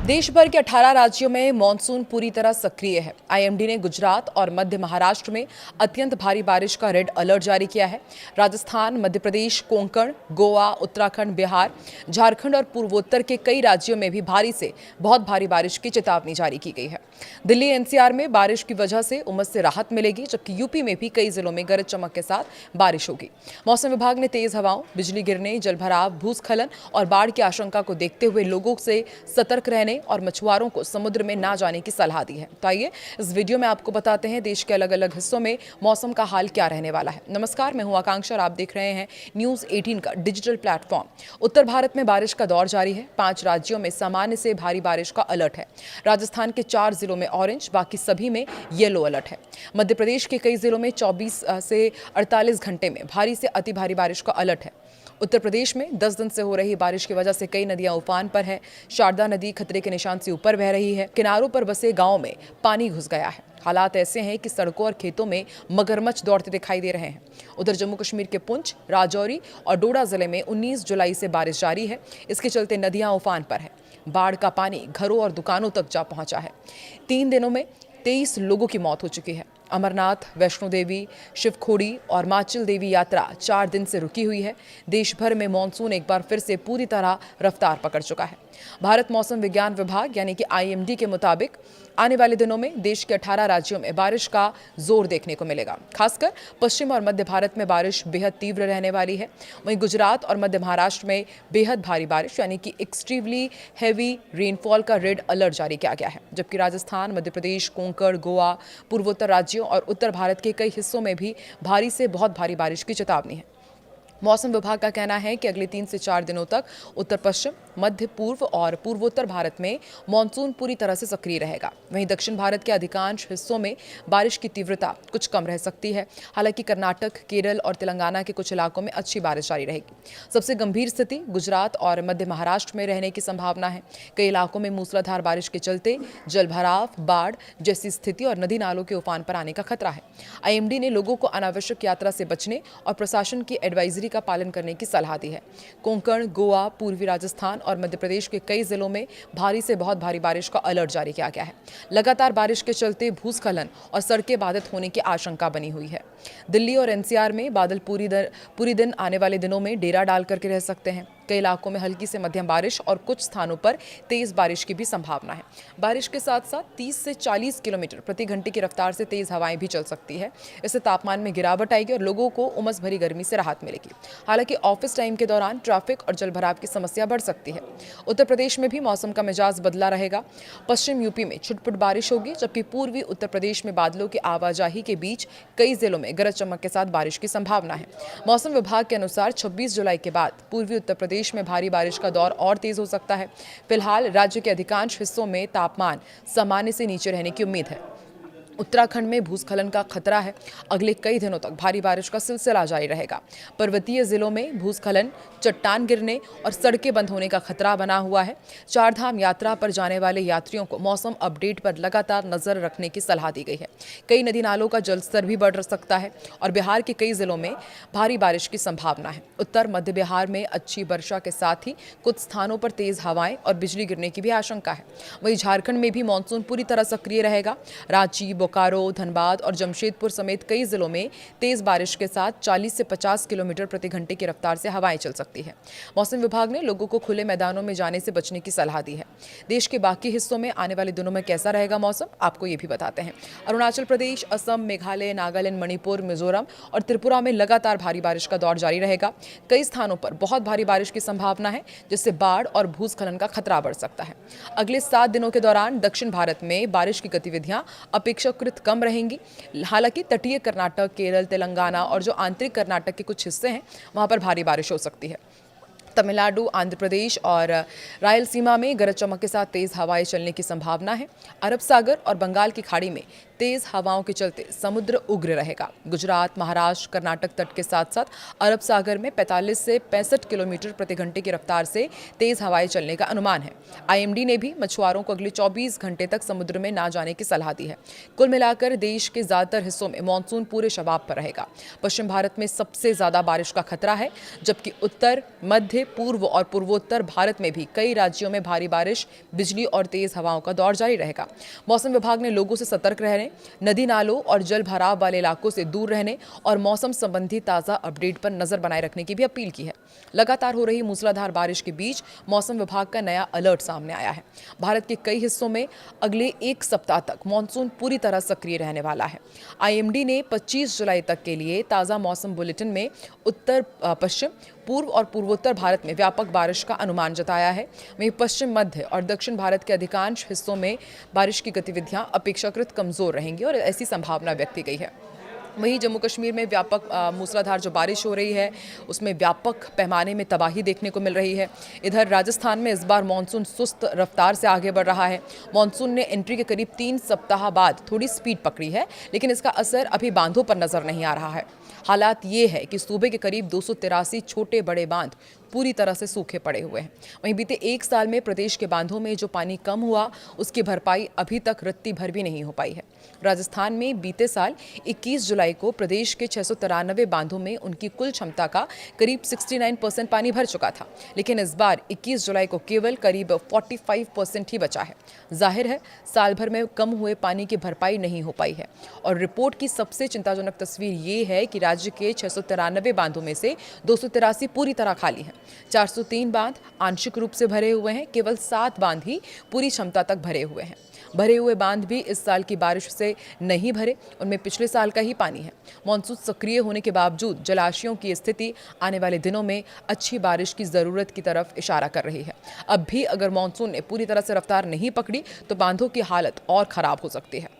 देश भर के 18 राज्यों में मानसून पूरी तरह सक्रिय है। आईएमडी ने गुजरात और मध्य महाराष्ट्र में अत्यंत भारी बारिश का रेड अलर्ट जारी किया है। राजस्थान, मध्य प्रदेश, कोंकण, गोवा, उत्तराखंड, बिहार, झारखंड और पूर्वोत्तर के कई राज्यों में भी भारी से बहुत भारी बारिश की चेतावनी जारी की गई है। दिल्ली एनसीआर में बारिश की वजह से उमस से राहत मिलेगी, जबकि यूपी में भी कई जिलों में गरज चमक के साथ बारिश होगी। मौसम विभाग ने तेज हवाओं, बिजली गिरने, जलभराव, भूस्खलन और बाढ़ की आशंका को देखते हुए लोगों से सतर्क रहने और मछुआरों को समुद्र में ना जाने की सलाह दी है। तो आइए इस वीडियो में आपको बताते हैं देश के अलग अलग हिस्सों में मौसम का हाल क्या रहने वाला है। नमस्कार, मैं हूं आकांक्षा और आप देख रहे हैं न्यूज 18 का डिजिटल प्लेटफॉर्म। उत्तर भारत में बारिश का दौर जारी है। 5 राज्यों में सामान्य से भारी बारिश का अलर्ट है। राजस्थान के 4 जिलों में ऑरेंज, बाकी सभी में येलो अलर्ट है। मध्य प्रदेश के कई जिलों में 24 से 48 घंटे में भारी से अति भारी बारिश का अलर्ट है। उत्तर प्रदेश में 10 दिन से हो रही बारिश की वजह से कई नदियां उफान पर है। शारदा नदी खतरे के निशान से ऊपर बह रही है। किनारों पर बसे गांवों में पानी घुस गया है। हालात ऐसे हैं कि सड़कों और खेतों में मगरमच्छ दौड़ते दिखाई दे रहे हैं। उधर जम्मू कश्मीर के पुंछ, राजौरी और डोडा जिले में 19 जुलाई से बारिश जारी है। इसके चलते नदियां उफान पर है। बाढ़ का पानी घरों और दुकानों तक जा पहुंचा है। 3 दिनों में 23 लोगों की मौत हो चुकी है। अमरनाथ, वैष्णो देवी, शिवखोड़ी और माचिल देवी यात्रा 4 दिन से रुकी हुई है। देश भर में मानसून एक बार फिर से पूरी तरह रफ्तार पकड़ चुका है। भारत मौसम विज्ञान विभाग यानी कि आईएमडी के मुताबिक आने वाले दिनों में देश के 18 राज्यों में बारिश का जोर देखने को मिलेगा। खासकर पश्चिम और मध्य भारत में बारिश बेहद तीव्र रहने वाली है। वहीं गुजरात और मध्य महाराष्ट्र में बेहद भारी बारिश यानी कि एक्सट्रीमली हैवी रेनफॉल का रेड अलर्ट जारी किया गया है, जबकि राजस्थान, मध्य प्रदेश, कोंकण, गोवा, पूर्वोत्तर राज्यों और उत्तर भारत के कई हिस्सों में भी भारी से बहुत भारी बारिश की चेतावनी है। मौसम विभाग का कहना है कि अगले 3 से 4 दिनों तक उत्तर पश्चिम, मध्य पूर्व और पूर्वोत्तर भारत में मानसून पूरी तरह से सक्रिय रहेगा। वहीं दक्षिण भारत के अधिकांश हिस्सों में बारिश की तीव्रता कुछ कम रह सकती है। हालांकि कर्नाटक, केरल और तेलंगाना के कुछ इलाकों में अच्छी बारिश जारी रहेगी। सबसे गंभीर स्थिति गुजरात और मध्य महाराष्ट्र में रहने की संभावना है। कई इलाकों में मूसलाधार बारिश के चलते जलभराव, बाढ़ जैसी स्थिति और नदी नालों के उफान पर आने का खतरा है। आईएमडी ने लोगों को अनावश्यक यात्रा से बचने और प्रशासन की एडवाइजरी का पालन करने की सलाह दी है। कोंकण, गोवा, पूर्वी राजस्थान और मध्य प्रदेश के कई जिलों में भारी से बहुत भारी बारिश का अलर्ट जारी किया गया है। लगातार बारिश के चलते भूस्खलन और सड़कें बाधित होने की आशंका बनी हुई है। दिल्ली और एनसीआर में बादल पूरी दिन आने वाले दिनों में डेरा डाल करके रह सकते हैं। कई इलाकों में हल्की से मध्यम बारिश और कुछ स्थानों पर तेज बारिश की भी संभावना है। बारिश के साथ साथ 30 से 40 किलोमीटर प्रति घंटे की रफ्तार से तेज हवाएं भी चल सकती है। इससे तापमान में गिरावट आएगी और लोगों को उमस भरी गर्मी से राहत मिलेगी। हालांकि ऑफिस टाइम के दौरान ट्रैफिक और जलभराव की समस्या बढ़ सकती है। उत्तर प्रदेश में भी मौसम का मिजाज बदला रहेगा। पश्चिम यूपी में छुटपुट बारिश होगी, जबकि पूर्वी उत्तर प्रदेश में बादलों की आवाजाही के बीच कई जिलों में गरज चमक के साथ बारिश की संभावना है। मौसम विभाग के अनुसार 26 जुलाई के बाद पूर्वी उत्तर प्रदेश में भारी बारिश का दौर और तेज हो सकता है। फिलहाल राज्य के अधिकांश हिस्सों में तापमान सामान्य से नीचे रहने की उम्मीद है। उत्तराखंड में भूस्खलन का खतरा है। अगले कई दिनों तक भारी बारिश का सिलसिला जारी रहेगा। पर्वतीय जिलों में भूस्खलन, चट्टान गिरने और सड़कें बंद होने का खतरा बना हुआ है। 4 धाम यात्रा पर जाने वाले यात्रियों को मौसम अपडेट पर लगातार नजर रखने की सलाह दी गई है। कई नदी नालों का जलस्तर भी बढ़ सकता है और बिहार के कई जिलों में भारी बारिश की संभावना है। उत्तर मध्य बिहार में अच्छी वर्षा के साथ ही कुछ स्थानों पर तेज हवाएं और बिजली गिरने की भी आशंका है। वहीं झारखंड में भी मानसून पूरी तरह सक्रिय रहेगा। रांची, बोकारो, धनबाद और जमशेदपुर समेत कई जिलों में तेज बारिश के साथ 40 से 50 किलोमीटर प्रति घंटे की रफ्तार से हवाएं चल सकती है। मौसम विभाग ने लोगों को खुले मैदानों में जाने से बचने की सलाह दी है। देश के बाकी हिस्सों में आने वाले दिनों में कैसा रहेगा मौसम, आपको ये भी बताते हैं। अरुणाचल प्रदेश, असम, मेघालय, नागालैंड, मणिपुर, मिजोरम और त्रिपुरा में लगातार भारी बारिश का दौर जारी रहेगा। कई स्थानों पर बहुत भारी बारिश की संभावना है, जिससे बाढ़ और भूस्खलन का खतरा बढ़ सकता है। अगले 7 दिनों के दौरान दक्षिण भारत में बारिश की गतिविधियां अपेक्षाकृत कम रहेंगी। हालांकि तटीय कर्नाटक, केरल, तेलंगाना और जो आंतरिक कर्नाटक के कुछ हिस्से हैं, वहां पर भारी बारिश हो सकती है। तमिलनाडु, आंध्र प्रदेश और रायलसीमा में गरज चमक के साथ तेज हवाएं चलने की संभावना है। अरब सागर और बंगाल की खाड़ी में तेज हवाओं के चलते समुद्र उग्र रहेगा। गुजरात, महाराष्ट्र, कर्नाटक तट के साथ साथ अरब सागर में 45 से 65 किलोमीटर प्रति घंटे की रफ्तार से तेज हवाएं चलने का अनुमान है। आईएमडी ने भी मछुआरों को अगले 24 घंटे तक समुद्र में ना जाने की सलाह दी है। कुल मिलाकर देश के ज्यादातर हिस्सों में मानसून पूरे शबाब पर रहेगा। पश्चिम भारत में सबसे ज्यादा बारिश का खतरा है, जबकि उत्तर, मध्य, पूर्व और पूर्वोत्तर भारत में भी कई राज्यों में भारी बारिश, बिजली और तेज हवाओं का दौर जारी रहेगा। मौसम विभाग ने लोगों से सतर्क रहने, नदी नालों और जल भराव वाले इलाकों से दूर रहने और मौसम संबंधी ताज़ा अपडेट पर नजर बनाए रखने की भी अपील की है। लगातार हो रही मूसलाधार बारिश के बीच मौसम विभाग का नया अलर्ट सामने आया है। भारत के कई हिस्सों में अगले एक सप्ताह तक मानसून पूरी तरह सक्रिय रहने वाला है। आईएमडी ने 25 जुलाई तक के लिए ताज़ा मौसम बुलेटिन में उत्तर पश्चिम, पूर्व और पूर्वोत्तर भारत में व्यापक बारिश का अनुमान जताया है। वहीं पश्चिम, मध्य और दक्षिण भारत के अधिकांश हिस्सों में बारिश की गतिविधियां अपेक्षाकृत कमजोर रहेंगी और ऐसी संभावना व्यक्त की गई है। वहीं जम्मू कश्मीर में व्यापक मूसलाधार जो बारिश हो रही है, उसमें व्यापक पैमाने में तबाही देखने को मिल रही है। इधर राजस्थान में इस बार मानसून सुस्त रफ्तार से आगे बढ़ रहा है। मानसून ने एंट्री के करीब 3 सप्ताह बाद थोड़ी स्पीड पकड़ी है, लेकिन इसका असर अभी बांधों पर नजर नहीं आ रहा है। हालात ये है कि सूबे के करीब 283 छोटे बड़े बांध पूरी तरह से सूखे पड़े हुए हैं। वहीं बीते एक साल में प्रदेश के बांधों में जो पानी कम हुआ, उसकी भरपाई अभी तक रत्ती भर भी नहीं हो पाई है। राजस्थान में बीते साल 21 जुलाई को प्रदेश के 693 बांधों में उनकी कुल क्षमता का करीब 69% पानी भर चुका था, लेकिन इस बार 21 जुलाई को केवल करीब 45% ही बचा है। जाहिर है साल भर में कम हुए पानी की भरपाई नहीं हो पाई है और रिपोर्ट की सबसे चिंताजनक तस्वीर ये है कि राज्य के 693 बांधों में से 283 पूरी तरह खाली हैं। 403 बांध आंशिक रूप से भरे हुए हैं। केवल 7 बांध ही पूरी क्षमता तक भरे हुए हैं। भरे हुए बांध भी इस साल की बारिश से नहीं भरे, उनमें पिछले साल का ही पानी है। मानसून सक्रिय होने के बावजूद जलाशयों की स्थिति आने वाले दिनों में अच्छी बारिश की जरूरत की तरफ इशारा कर रही है। अब भी अगर मानसून ने पूरी तरह से रफ्तार नहीं पकड़ी तो बांधों की हालत और खराब हो सकती है।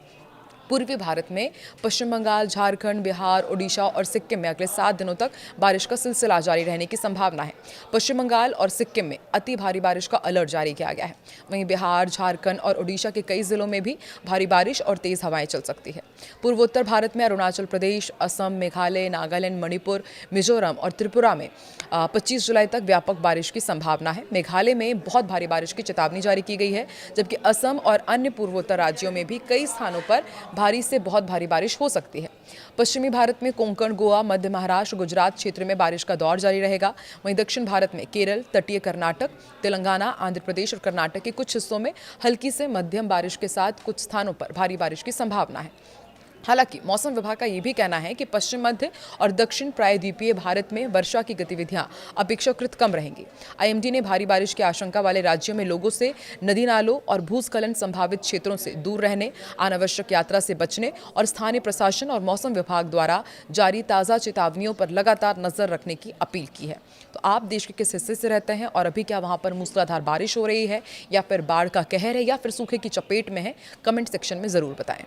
पूर्वी भारत में पश्चिम बंगाल, झारखंड, बिहार, ओडिशा और सिक्किम में अगले 7 दिनों तक बारिश का सिलसिला जारी रहने की संभावना है। पश्चिम बंगाल और सिक्किम में अति भारी बारिश का अलर्ट जारी किया गया है। वहीं बिहार, झारखंड और ओडिशा के कई जिलों में भी भारी बारिश और तेज हवाएं चल सकती है। पूर्वोत्तर भारत में अरुणाचल प्रदेश, असम, मेघालय, नागालैंड, मणिपुर, मिजोरम और त्रिपुरा में 25 जुलाई तक व्यापक बारिश की संभावना है। मेघालय में बहुत भारी बारिश की चेतावनी जारी की गई है, जबकि असम और अन्य पूर्वोत्तर राज्यों में भी कई स्थानों पर भारी से बहुत भारी बारिश हो सकती है। पश्चिमी भारत में कोंकण, गोवा, मध्य महाराष्ट्र, गुजरात क्षेत्र में बारिश का दौर जारी रहेगा। वहीं दक्षिण भारत में केरल, तटीय कर्नाटक, तेलंगाना, आंध्र प्रदेश और कर्नाटक के कुछ हिस्सों में हल्की से मध्यम बारिश के साथ कुछ स्थानों पर भारी बारिश की संभावना है। हालांकि मौसम विभाग का ये भी कहना है कि पश्चिम, मध्य और दक्षिण प्रायद्वीपीय भारत में वर्षा की गतिविधियां अपेक्षाकृत कम रहेंगी। आईएमडी ने भारी बारिश की आशंका वाले राज्यों में लोगों से नदी नालों और भूस्खलन संभावित क्षेत्रों से दूर रहने, अनावश्यक यात्रा से बचने और स्थानीय प्रशासन और मौसम विभाग द्वारा जारी ताज़ा चेतावनियों पर लगातार नजर रखने की अपील की है। तो आप देश के किस हिस्से से रहते हैं और अभी क्या वहां पर मूसलाधार बारिश हो रही है या फिर बाढ़ का कहर है या फिर सूखे की चपेट में है, कमेंट सेक्शन में जरूर बताएं।